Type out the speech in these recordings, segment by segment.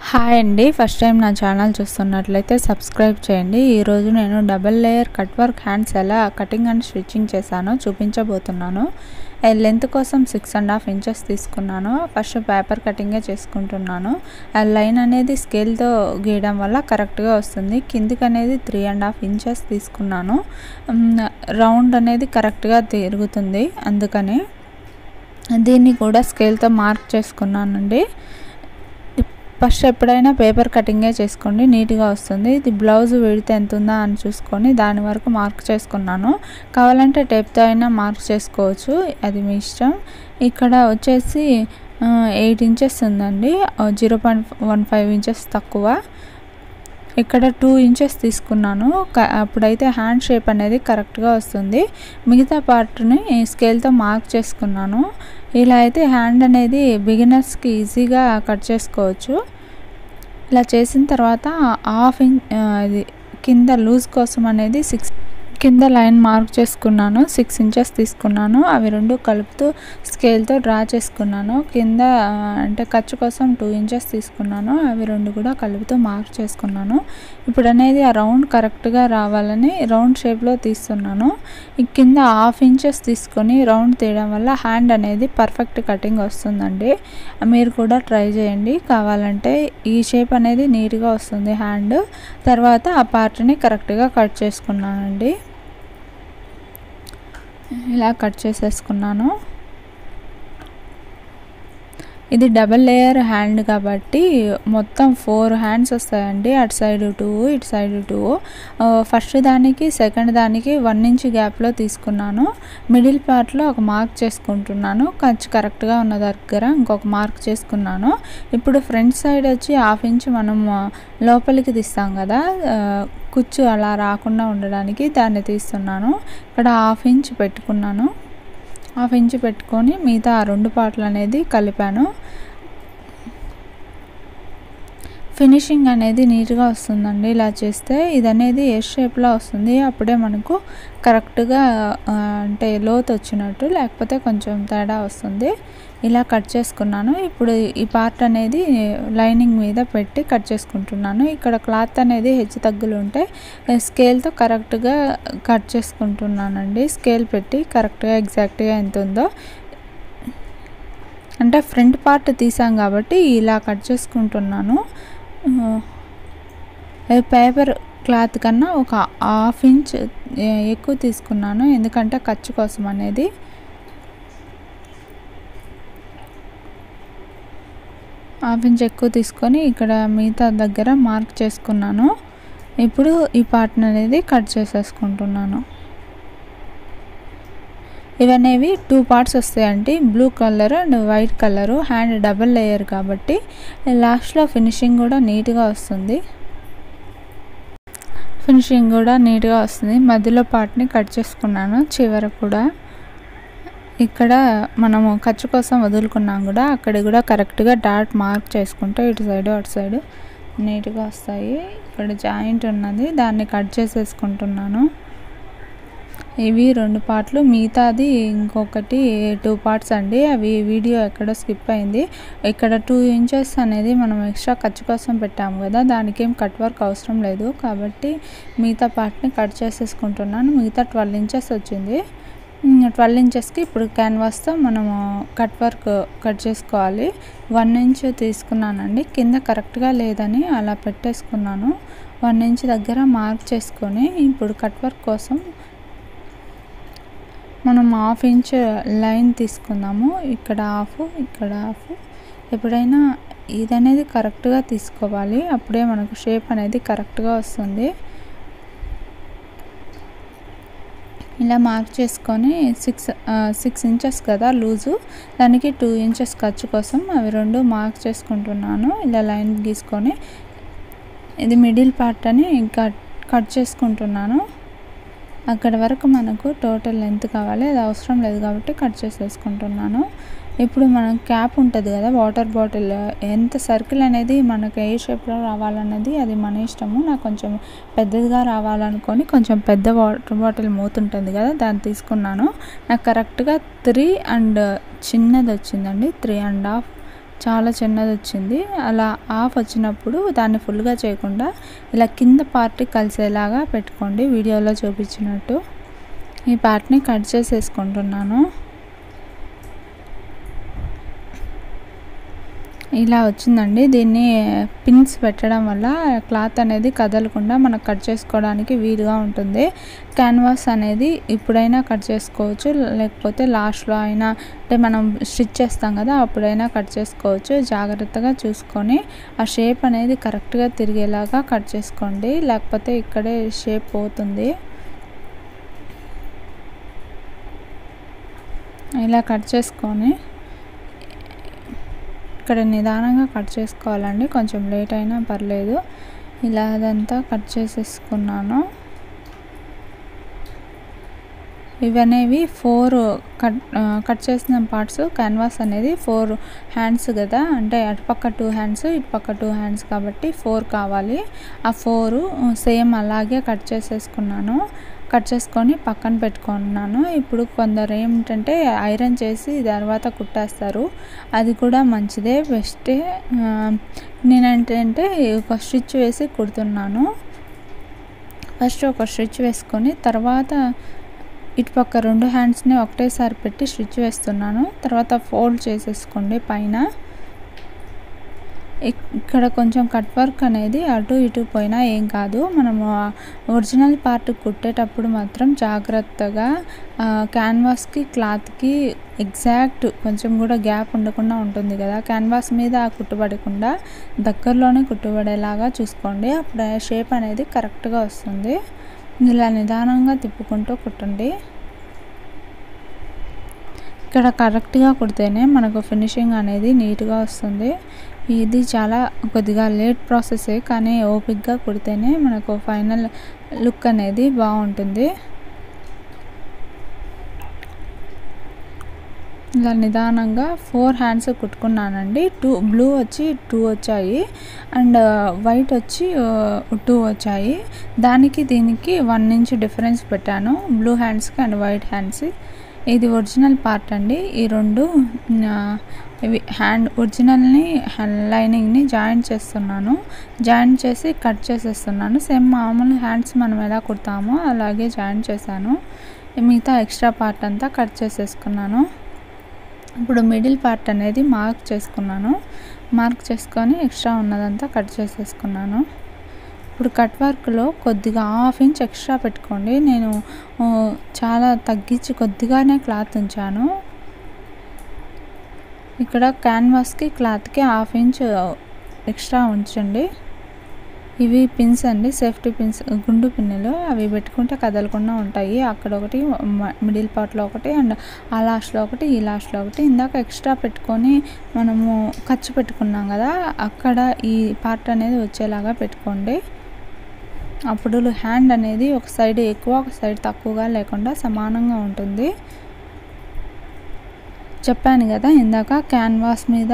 Hi అండి, first time నా channel చూస్తున్నట్లయితే సబ్స్క్రైబ్ చేయండి. ఈరోజు నేను double layer cut work hands ఎలా కటింగ్ అండ్ స్టిచ్చింగ్ చేశానో చూపించబోతున్నాను. లెంత్ కోసం 6.5 ఇంచెస్ తీసుకున్నాను. ఫస్ట్ పేపర్ కటింగే చేసుకుంటున్నాను. ఆ లైన్ అనేది స్కేల్తో గీయడం వల్ల కరెక్ట్గా వస్తుంది. కిందికి అనేది 3.5 ఇంచెస్ తీసుకున్నాను. రౌండ్ అనేది కరెక్ట్గా తిరుగుతుంది, అందుకని దీన్ని కూడా స్కేల్తో మార్క్ చేసుకున్నానండి. ఫస్ట్ ఎప్పుడైనా పేపర్ కటింగే చేసుకోండి, నీట్గా వస్తుంది. ఇది బ్లౌజ్ విడితే ఎంత ఉందా అని చూసుకొని దాని వరకు మార్క్ చేసుకున్నాను. కావాలంటే టేప్తో అయినా మార్క్ చేసుకోవచ్చు, అది మీ ఇష్టం. ఇక్కడ వచ్చేసి 8 ఇంచెస్ ఉందండి, 0.15 ఇంచెస్ తక్కువ. ఇక్కడ 2 ఇంచెస్ తీసుకున్నాను. అప్పుడైతే హ్యాండ్ షేప్ అనేది కరెక్ట్గా వస్తుంది. మిగతా పార్ట్ని స్కేల్తో మార్క్ చేసుకున్నాను. ఇలా అయితే హ్యాండ్ అనేది బిగినర్స్కి ఈజీగా కట్ చేసుకోవచ్చు. ఇలా చేసిన తర్వాత 1/2 ఇంచ్ అది కింద లూజ్ కోసం అనేది కింద లైన్ మార్క్ చేసుకున్నాను. 6 ఇంచెస్ తీసుకున్నాను. అవి రెండు కలుపుతూ స్కేల్తో డ్రా చేసుకున్నాను. కింద అంటే ఖర్చు కోసం 2 ఇంచెస్ తీసుకున్నాను. అవి రెండు కూడా కలుపుతూ మార్క్ చేసుకున్నాను. ఇప్పుడు అనేది ఆ రౌండ్ కరెక్ట్గా రావాలని రౌండ్ షేప్లో తీస్తున్నాను. ఈ కింద 1/2 ఇంచెస్ తీసుకొని రౌండ్ తీయడం వల్ల హ్యాండ్ అనేది పర్ఫెక్ట్ కటింగ్ వస్తుందండి. మీరు కూడా ట్రై చేయండి. కావాలంటే ఈ షేప్ అనేది నీట్గా వస్తుంది హ్యాండ్. తర్వాత ఆ పార్ట్ని కరెక్ట్గా కట్ చేసుకున్నానండి. ఇలా కట్ చేసేసుకున్నాను. ఇది డబల్ లేయర్ హ్యాండ్ కాబట్టి మొత్తం 4 హ్యాండ్స్ వస్తాయండి. అటు సైడ్ 2, ఇటు సైడ్ 2. ఫస్ట్ దానికి సెకండ్ దానికి 1 ఇంచ్ గ్యాప్లో తీసుకున్నాను. మిడిల్ పార్ట్లో ఒక మార్క్ చేసుకుంటున్నాను. ఖర్చు కరెక్ట్గా ఉన్న దగ్గర ఇంకొక మార్క్ చేసుకున్నాను. ఇప్పుడు ఫ్రంట్ సైడ్ వచ్చి 1/2 ఇంచ్ మనం లోపలికి తీస్తాం కదా, కుచ్చు అలా రాకుండా ఉండడానికి దాన్ని తీస్తున్నాను. ఇక్కడ 1/2 ఇంచ్ పెట్టుకున్నాను. 1/2 ఇంచ్ పెట్టుకొని మిగతా 2 పార్ట్లు అనేది కలిపాను. ఫినిషింగ్ అనేది నీట్గా వస్తుందండి ఇలా చేస్తే. ఇది అనేది ఎస్ షేప్లో వస్తుంది. అప్పుడే మనకు కరెక్ట్గా అంటే లోతు వచ్చినట్టు, లేకపోతే కొంచెం తేడా వస్తుంది. ఇలా కట్ చేసుకున్నాను. ఇప్పుడు ఈ పార్ట్ అనేది లైనింగ్ మీద పెట్టి కట్ చేసుకుంటున్నాను. ఇక్కడ క్లాత్ అనేది హెచ్చు తగ్గులు ఉంటే స్కేల్తో కరెక్ట్గా కట్ చేసుకుంటున్నానండి. స్కేల్ పెట్టి కరెక్ట్గా ఎగ్జాక్ట్గా ఎంత ఉందో, అంటే ఫ్రంట్ పార్ట్ తీసాం కాబట్టి ఇలా కట్ చేసుకుంటున్నాను. పేపర్ క్లాత్ కన్నా ఒక 1/2 ఇంచ్ ఎక్కువ తీసుకున్నాను, ఎందుకంటే ఖర్చు కోసం అనేది. హాఫ్ ఇంచ్ ఎక్కువ తీసుకొని ఇక్కడ మిగతా దగ్గర మార్క్ చేసుకున్నాను. ఇప్పుడు ఈ పార్ట్ అనేది కట్ చేసేసుకుంటున్నాను. ఇవనేవి 2 పార్ట్స్ వస్తాయండి, blue colour and white colour. Hand double layer కాబట్టి లాస్ట్లో ఫినిషింగ్ కూడా నీట్గా వస్తుంది. మధ్యలో పార్ట్ని కట్ చేసుకున్నాను. చివర కూడా ఇక్కడ మనము ఖర్చు కోసం వదులుకున్నాం కూడా, అక్కడ కూడా కరెక్ట్గా డాట్ మార్క్ చేసుకుంటే ఇటు సైడ్ అటు సైడ్ నీట్గా వస్తాయి. ఇక్కడ జాయింట్ ఉన్నది, దాన్ని కట్ చేసేసుకుంటున్నాను. ఇవి 2 పార్ట్లు, మిగతాది ఇంకొకటి 2 పార్ట్స్ అండి. అవి వీడియో ఎక్కడో స్కిప్ అయింది. ఇక్కడ 2 ఇంచెస్ అనేది మనం ఎక్స్ట్రా ఖర్చు కోసం పెట్టాము కదా, దానికి ఏం కట్ వర్క్ అవసరం లేదు కాబట్టి మిగతా పార్ట్ని కట్ చేసేసుకుంటున్నాను. మిగతా 12 ఇంచెస్ వచ్చింది. 12 ఇంచెస్కి ఇప్పుడు క్యాన్వాస్తో మనము కట్ చేసుకోవాలి. 1 ఇంచ్ తీసుకున్నానండి. కింద కరెక్ట్గా లేదని అలా పెట్టేసుకున్నాను. 1 ఇంచ్ దగ్గర మార్క్ చేసుకొని ఇప్పుడు కట్ వర్క్ కోసం మనం 1/2 ఇంచ్ లైన్ తీసుకుందాము. ఇక్కడ 1/2, ఇక్కడ 1/2. ఎప్పుడైనా ఇది అనేది కరెక్ట్గా తీసుకోవాలి, అప్పుడే మనకు షేప్ అనేది కరెక్ట్గా వస్తుంది. ఇలా మార్క్ చేసుకొని 6 ఇంచెస్ కదా లూజు, దానికి 2 ఇంచెస్ ఖర్చు కోసం అవి 2 మార్క్ చేసుకుంటున్నాను. ఇలా లైన్ గీసుకొని ఇది మిడిల్ పార్ట్ అని కట్ చేసుకుంటున్నాను. అక్కడ వరకు మనకు టోటల్ లెంత్ కావాలి, అది అవసరం లేదు కాబట్టి కట్ చేసేసుకుంటున్నాను. ఇప్పుడు మనం క్యాప్ ఉంటుంది కదా, వాటర్ బాటిల్, ఎంత సర్కిల్ అనేది మనకు ఏ షేప్లో రావాలన్నది అది మన ఇష్టము. నాకు కొంచెం పెద్దదిగా రావాలనుకొని కొంచెం పెద్ద వాటర్ బాటిల్ మూత ఉంటుంది కదా, దాన్ని తీసుకున్నాను. నాకు కరెక్ట్గా 3 అండ్ చిన్నది వచ్చిందండి, 3.5 చాలా చిన్నది వచ్చింది. అలా హాఫ్ వచ్చినప్పుడు దాన్ని ఫుల్గా చేయకుండా ఇలా కింద పార్ట్ కలిసేలాగా పెట్టుకోండి, వీడియోలో చూపించినట్టు. ఈ పార్ట్ని కట్ చేసేసుకుంటున్నాను. ఇలా వచ్చిందండి. దీన్ని పిన్స్ పెట్టడం వల్ల క్లాత్ అనేది కదలకుండా మనకు కట్ చేసుకోవడానికి వీలుగా ఉంటుంది. క్యాన్వాస్ అనేది ఇప్పుడైనా కట్ చేసుకోవచ్చు, లేకపోతే లాస్ట్లో అయినా, అంటే మనం స్టిచ్ చేస్తాం కదా అప్పుడైనా కట్ చేసుకోవచ్చు. జాగ్రత్తగా చూసుకొని ఆ షేప్ అనేది కరెక్ట్గా తిరిగేలాగా కట్ చేసుకోండి, లేకపోతే ఇక్కడే షేప్ పోతుంది. ఇలా కట్ చేసుకొని ఇక్కడ నిదానంగా కట్ చేసుకోవాలండి, కొంచెం లేట్ అయినా పర్లేదు. ఇలా అదంతా కట్ చేసేసుకున్నాను. ఇవనేవి 4 కట్ చేసిన పార్ట్స్. క్యాన్వాస్ అనేది 4 హ్యాండ్స్ కదా, అంటే అటుపక్క 2 హ్యాండ్స్ ఇటుపక్క 2 హ్యాండ్స్ కాబట్టి 4 కావాలి. ఆ 4 సేమ్ అలాగే కట్ చేసేసుకున్నాను. కట్ చేసుకొని పక్కన పెట్టుకున్నాను. ఇప్పుడు కొందరు ఏమిటంటే ఐరన్ చేసి తర్వాత కుట్టేస్తారు, అది కూడా మంచిదే, బెస్టే. నేనేంటంటే ఒక స్టిచ్ వేసి కుడుతున్నాను. ఫస్ట్ ఒక స్టిచ్ వేసుకొని తర్వాత ఇటుపక్క 2 హ్యాండ్స్ని ఒకటేసారి పెట్టి స్టిచ్ వేస్తున్నాను. తర్వాత ఫోల్డ్ చేసేసుకోండి పైన. ఇక్కడ కొంచెం కట్ వర్క్ అనేది అటు ఇటు పోయినా ఏం కాదు. మనము ఒరిజినల్ పార్ట్ కుట్టేటప్పుడు మాత్రం జాగ్రత్తగా క్యాన్వాస్కి క్లాత్కి ఎగ్జాక్ట్ కొంచెం కూడా గ్యాప్ ఉండకుండా ఉంటుంది కదా, క్యాన్వాస్ మీద కుట్టుబడకుండా దగ్గరలోనే కుట్టుబడేలాగా చూసుకోండి. అప్పుడు షేప్ అనేది కరెక్ట్గా వస్తుంది. ఇలా నిదానంగా తిప్పుకుంటూ కుట్టండి. ఇక్కడ కరెక్ట్గా కుడితేనే మనకు ఫినిషింగ్ అనేది నీట్గా వస్తుంది. ఇది చాలా కొద్దిగా లేట్ ప్రాసెసే, కానీ ఓపిక్గా కుడితేనే మనకు ఫైనల్ లుక్ అనేది బాగుంటుంది. ఇలా నిదానంగా 4 హ్యాండ్స్ కుట్టుకున్నానండి. 2 బ్లూ వచ్చి 2 వచ్చాయి, అండ్ వైట్ వచ్చి 2 వచ్చాయి. దానికి దీనికి 1 ఇంచ్ డిఫరెన్స్ పెట్టాను, బ్లూ హ్యాండ్స్కి అండ్ వైట్ హ్యాండ్స్. ఇది ఒరిజినల్ పార్ట్ అండి. ఈ 2 ఇవి హ్యాండ్ ఒరిజినల్ని లైనింగ్ని జాయింట్ చేస్తున్నాను. జాయింట్ చేసి కట్ చేసేస్తున్నాను. సేమ్ మామూలు హ్యాండ్స్ మనం ఎలా కుడతామో అలాగే జాయింట్ చేశాను. మిగతా ఎక్స్ట్రా పార్ట్ అంతా కట్ చేసేసుకున్నాను. ఇప్పుడు మిడిల్ పార్ట్ అనేది మార్క్ చేసుకున్నాను. మార్క్ చేసుకొని ఎక్స్ట్రా ఉన్నదంతా కట్ చేసేసుకున్నాను. ఇప్పుడు కట్ వర్క్లో కొద్దిగా 1/2 ఇంచ్ ఎక్స్ట్రా పెట్టుకోండి. నేను చాలా తగ్గించి కొద్దిగానే క్లాత్ ఉంచాను. ఇక్కడ క్యాన్వాస్కి క్లాత్కి 1/2 ఇంచ్ ఎక్స్ట్రా ఉంచండి. ఇవి పిన్స్ అండి, సేఫ్టీ పిన్స్, గుండు పిన్నులు. అవి పెట్టుకుంటే కదలకుండా ఉంటాయి. అక్కడ ఒకటి, మిడిల్ పార్ట్లో ఒకటి, అండ్ ఆ లాస్ట్లో ఒకటి, ఈ లాస్ట్లో ఒకటి. ఇందాక ఎక్స్ట్రా పెట్టుకొని మనము ఖర్చు పెట్టుకున్నాం కదా, అక్కడ ఈ పార్ట్ అనేది వచ్చేలాగా పెట్టుకోండి. అప్పుడు హ్యాండ్ అనేది ఒక సైడ్ ఎక్కువ ఒక సైడ్ తక్కువగా లేకుండా సమానంగా ఉంటుంది. చెప్పాను కదా ఇందాక, క్యాన్వాస్ మీద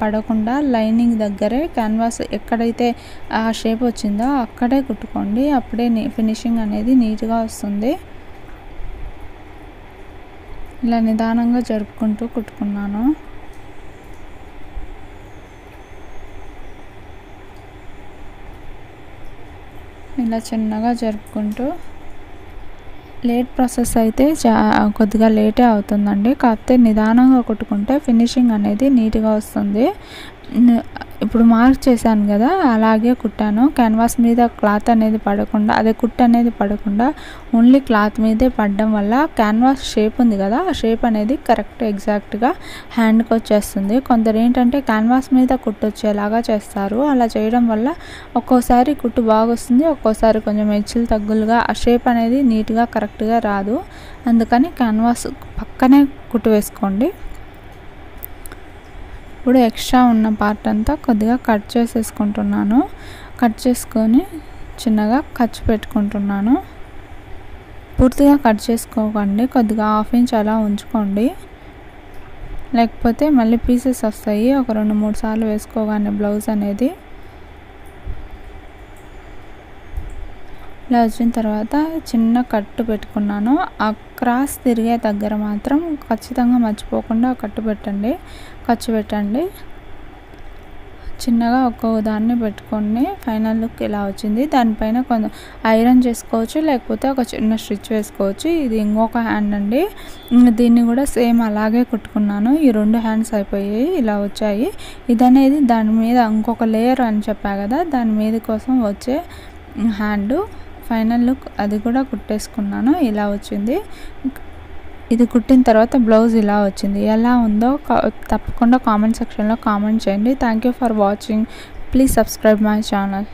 పడకుండా లైనింగ్ దగ్గరే క్యాన్వాస్ ఎక్కడైతే ఆ షేప్ వచ్చిందో అక్కడే కుట్టుకోండి. అప్పుడే ఫినిషింగ్ అనేది నీట్గా వస్తుంది. ఇలా నిదానంగా జరుపుకుంటూ కుట్టుకున్నాను. ఇలా చిన్నగా జరుపుకుంటూ, లేట్ ప్రాసెస్ అయితే కొద్దిగా లేటే అవుతుందండి, కాకపోతే నిదానంగా కుట్టుకుంటే ఫినిషింగ్ అనేది నీట్గా వస్తుంది. ఇప్పుడు మార్క్ చేశాను కదా, అలాగే కుట్టాను. క్యాన్వాస్ మీద క్లాత్ అనేది పడకుండా, అదే కుట్టు అనేది పడకుండా ఓన్లీ క్లాత్ మీదే పడడం వల్ల క్యాన్వాస్ షేప్ ఉంది కదా, ఆ షేప్ అనేది కరెక్ట్ ఎగ్జాక్ట్గా హ్యాండ్కి వచ్చేస్తుంది. కొందరు ఏంటంటే క్యాన్వాస్ మీద కుట్టు వచ్చేలాగా చేస్తారు. అలా చేయడం వల్ల ఒక్కోసారి కుట్టు బాగా వస్తుంది, ఒక్కోసారి కొంచెం హెచ్చులు తగ్గులుగా ఆ షేప్ అనేది నీట్గా కరెక్ట్గా రాదు. అందుకని క్యాన్వాస్ పక్కనే కుట్టు వేసుకోండి. ఇప్పుడు ఎక్స్ట్రా ఉన్న పార్ట్ అంతా కొద్దిగా కట్ చేసేసుకుంటున్నాను. కట్ చేసుకొని చిన్నగా ఖర్చు పెట్టుకుంటున్నాను. పూర్తిగా కట్ చేసుకోకండి, కొద్దిగా 1/2 ఇంచ్ అలా ఉంచుకోండి, లేకపోతే మళ్ళీ పీసెస్ వస్తాయి. ఒక 2-3 సార్లు వేసుకోగానే బ్లౌజ్ అనేది. ఇలా వచ్చిన తర్వాత చిన్న కట్టు పెట్టుకున్నాను. ఆ క్రాస్ తిరిగే దగ్గర మాత్రం ఖచ్చితంగా మర్చిపోకుండా కట్టు పెట్టండి, ఖర్చు పెట్టండి. చిన్నగా ఒక్కొక్క దాన్ని పెట్టుకొని ఫైనల్ లుక్ ఇలా వచ్చింది. దానిపైన కొంచెం ఐరన్ చేసుకోవచ్చు, లేకపోతే ఒక చిన్న స్టిచ్ వేసుకోవచ్చు. ఇది ఇంకొక హ్యాండ్ అండి. దీన్ని కూడా సేమ్ అలాగే కుట్టుకున్నాను. ఈ 2 హ్యాండ్స్ అయిపోయాయి, ఇలా వచ్చాయి. ఇదనేది దాని మీద ఇంకొక లేయర్ అని చెప్పా కదా, దాని మీద కోసం వచ్చే హ్యాండ్. ఫైనల్ లుక్ అది కూడా కుట్టేసుకున్నాను, ఇలా వచ్చింది. ఇది కుట్టిన తర్వాత బ్లౌజ్ ఇలా వచ్చింది. ఎలా ఉందో తప్పకుండా కామెంట్ సెక్షన్లో కామెంట్ చేయండి. Thank you for watching. Please subscribe my channel.